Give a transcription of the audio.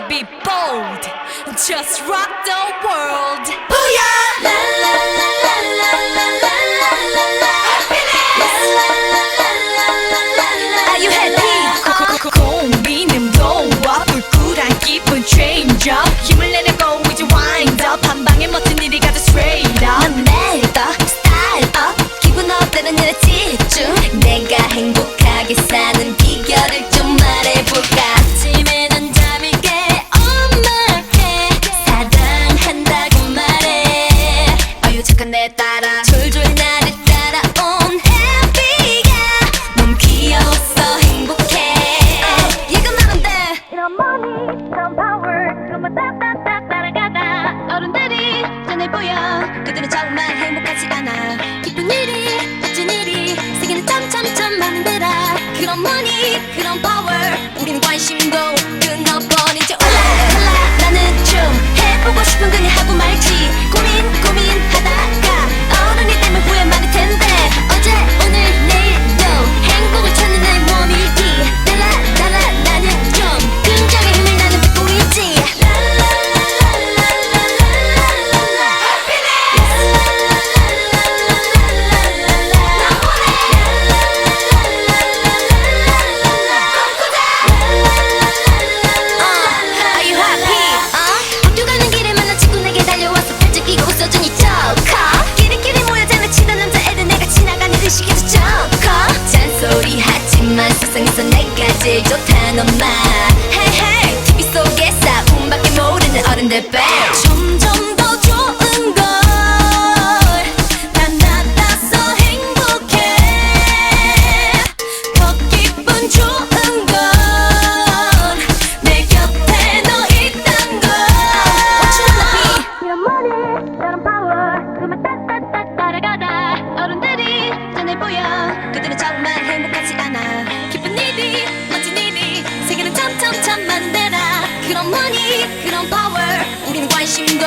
be bold, just rock the world. Booyah! La la la la la la la la la la. Are you happy? 고민은 너와 불굴한 기분 change up. 힘을 내려고 이제 wind up. 한 방에 멋진 일이 가자 straight up. 넌 내가 style up. 기분 업되는 일에 집중. 내가 행복하게 사는 비결을 좀 말해볼까. 아침에 난 잠이 깨 on my head. 사랑한다고 말해. 아유 착한 내 따라 졸졸 나를 따라온 happy가 너무 귀여웠어 행복해. 얘가 나는데 이런 money 이런 power 그것만 따따따 따라가다. 어른들이 전해 보여 그들은 정말 행복하지 않아. 기쁜 일이 멋진 일이 세계는 점점점 많은 데라. 그런 money 그런 power 우린 관심도 끊어버리죠. 올라 나는 좀 해보고 싶은 그냥 하고 말지. 고민하다가 어른이 되면 후회 많을 텐데 어제 오늘 내일도 행복을 찾는 나의 몸일기. 달라 나는 좀 긍정의 힘을 나는 보이지. Are you happy? 학교 가는 길에 만난 친구 내게 달려와서 팔짱 끼고 웃어주니 조커. 끼리끼리 모여 장난치던 남자애들 내가 지나가는 의식에서 조커. 잔소리 하지만 세상에서 내가 제일 좋다는 말. Hey hey TV 속에 싸움밖에 모르는 어른들 배. 점점 더 좋은 걸 난 나타서 행복해. 더 기분 좋은 건 내 곁에 너 있단 걸. What you wanna be? 이런 money 이런 power 그만 따따따 따라가다. 어른들이 전해 보여 그들은 정말 행복하지 않아. 기쁜 일이 멋진 일이 세계는 점점점 많은 데라. 그런 money 그런 power 우린 관심도